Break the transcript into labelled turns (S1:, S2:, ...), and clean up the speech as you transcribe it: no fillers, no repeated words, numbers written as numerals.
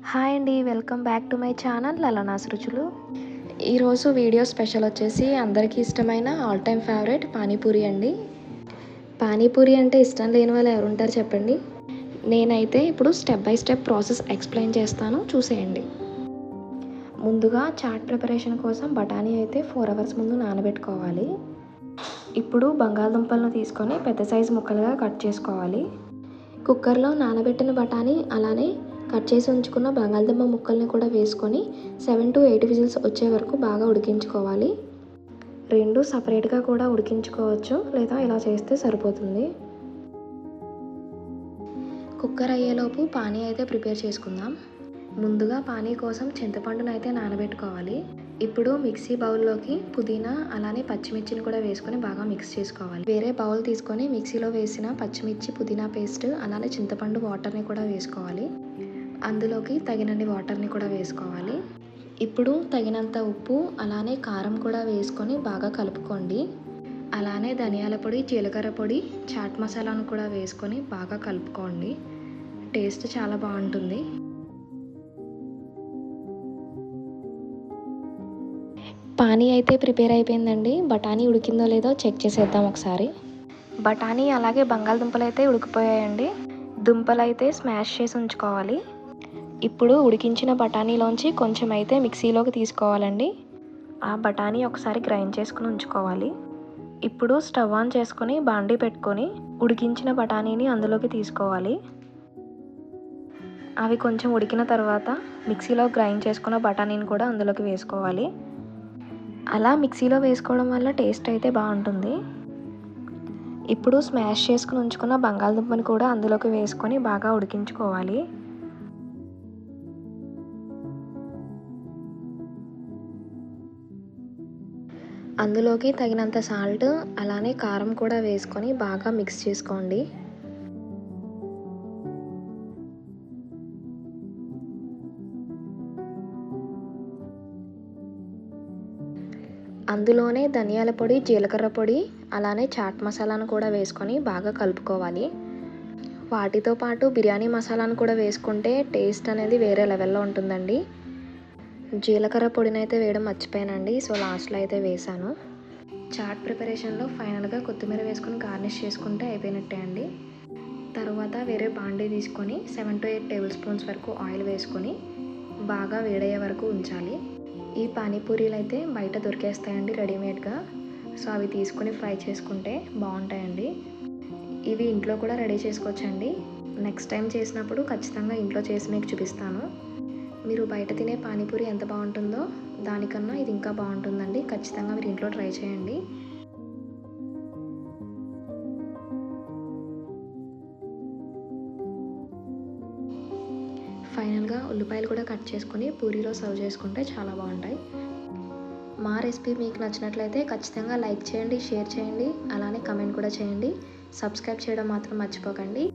S1: Hi అండి, welcome back to my channel Lalana's రుచులు. ఈరోజు వీడియో స్పెషల్ వచ్చేసి అందరికీ ఇష్టమైన ఆల్ టైమ్ ఫేవరెట్ పానీపూరి అండి. పానీపూరి అంటే ఇష్టం లేని వాళ్ళు ఎవరుంటారు చెప్పండి. నేనైతే ఇప్పుడు step by step process explain చేస్తాను, చూసేయండి. ముందుగా చాట్ ప్రిపరేషన్ కోసం బఠానీ అయితే 4 hours ముందు నానబెట్టుకోవాలి. ఇప్పుడు బంగాళదుంపలను తీసుకొని పెద్ద సైజు ముక్కలుగా కట్ చేసుకోవాలి. కుక్కర్లో నానబెట్టిన బఠానీ అలానే కట్ చేసి ఉంచుకున్న బంగాళదుంప ముక్కల్ని కూడా వేసుకొని 7 to 8 విజిల్స్ వచ్చే వరకు బాగా ఉడికించుకోవాలి. రెండు సపరేట్గా కూడా ఉడికించుకోవచ్చు, లేదా ఇలా చేస్తే సరిపోతుంది. కుక్కర్ అయ్యేలోపు పానీ అయితే ప్రిపేర్ చేసుకుందాం. ముందుగా పానీ కోసం చింతపండును అయితే నానబెట్టుకోవాలి. ఇప్పుడు మిక్సీ బౌల్లోకి పుదీనా అలానే పచ్చిమిర్చిని కూడా వేసుకొని బాగా మిక్స్ చేసుకోవాలి. వేరే బౌల్ తీసుకొని మిక్సీలో వేసిన పచ్చిమిర్చి పుదీనా పేస్ట్ అలానే చింతపండు వాటర్ని కూడా వేసుకోవాలి. అందులోకి తగినన్ని వాటర్ని కూడా వేసుకోవాలి. ఇప్పుడు తగినంత ఉప్పు అలానే కారం కూడా వేసుకొని బాగా కలుపుకోండి. అలానే ధనియాల పొడి, జీలకర్ర పొడి, చాట్ మసాలాను కూడా వేసుకొని బాగా కలుపుకోండి. టేస్ట్ చాలా బాగుంటుంది. పానీ అయితే ప్రిపేర్ అయిపోయిందండి. బఠానీ ఉడికిందో లేదో చెక్ చేసేద్దాం ఒకసారి. బఠానీ అలాగే బంగాళదుంపలు అయితే ఉడికిపోయాయండి. దుంపలు అయితే స్మాష్ చేసి ఉంచుకోవాలి. ఇప్పుడు ఉడికించిన బఠానీలోంచి కొంచెం అయితే మిక్సీలోకి తీసుకోవాలండి. ఆ బఠానీ ఒకసారి గ్రైండ్ చేసుకుని ఉంచుకోవాలి. ఇప్పుడు స్టవ్ ఆన్ చేసుకొని బాండీ పెట్టుకొని ఉడికించిన బఠానీని అందులోకి తీసుకోవాలి. అవి కొంచెం ఉడికిన తర్వాత మిక్సీలో గ్రైండ్ చేసుకున్న బఠానీని కూడా అందులోకి వేసుకోవాలి. అలా మిక్సీలో వేసుకోవడం వల్ల టేస్ట్ అయితే బాగుంటుంది. ఇప్పుడు స్మాష్ చేసుకుని ఉంచుకున్న బంగాళదుంపని కూడా అందులోకి వేసుకొని బాగా ఉడికించుకోవాలి. అందులోకి తగినంత సాల్ట్ అలానే కారం కూడా వేసుకొని బాగా మిక్స్ చేసుకోండి. అందులోనే ధనియాల పొడి, జీలకర్ర పొడి అలానే చాట్ మసాలాను కూడా వేసుకొని బాగా కలుపుకోవాలి. వాటితో పాటు బిర్యానీ మసాలాను కూడా వేసుకుంటే టేస్ట్ అనేది వేరే లెవెల్లో ఉంటుందండి. జీలకర్ర పొడిని అయితే వేయడం మర్చిపోయానండి, సో లాస్ట్లో అయితే వేసాను. చాట్ ప్రిపరేషన్లో ఫైనల్గా కొత్తిమీర వేసుకొని గార్నిష్ చేసుకుంటే అయిపోయినట్టే అండి. తర్వాత వేరే బాండీ తీసుకొని 7 to 8 tablespoons వరకు ఆయిల్ వేసుకొని బాగా వేడయ్యే వరకు ఉంచాలి. ఈ పానీపూరీలు అయితే బయట దొరికేస్తాయండి రెడీమేడ్గా, సో అవి తీసుకొని ఫ్రై చేసుకుంటే బాగుంటాయండి. ఇవి ఇంట్లో కూడా రెడీ చేసుకోవచ్చండి. నెక్స్ట్ టైం చేసినప్పుడు ఖచ్చితంగా ఇంట్లో చేసి మీకు చూపిస్తాను. మీరు బయట తినే పానీపూరి ఎంత బాగుంటుందో దానికన్నా ఇది ఇంకా బాగుంటుందండి. ఖచ్చితంగా మీరు ఇంట్లో ట్రై చేయండి. ఫైనల్గా ఉల్లిపాయలు కూడా కట్ చేసుకొని పూరీలో సర్వ్ చేసుకుంటే చాలా బాగుంటాయి. మా రెసిపీ మీకు నచ్చినట్లయితే ఖచ్చితంగా లైక్ చేయండి, షేర్ చేయండి, అలానే కమెంట్ కూడా చేయండి. సబ్స్క్రైబ్ చేయడం మాత్రం మర్చిపోకండి.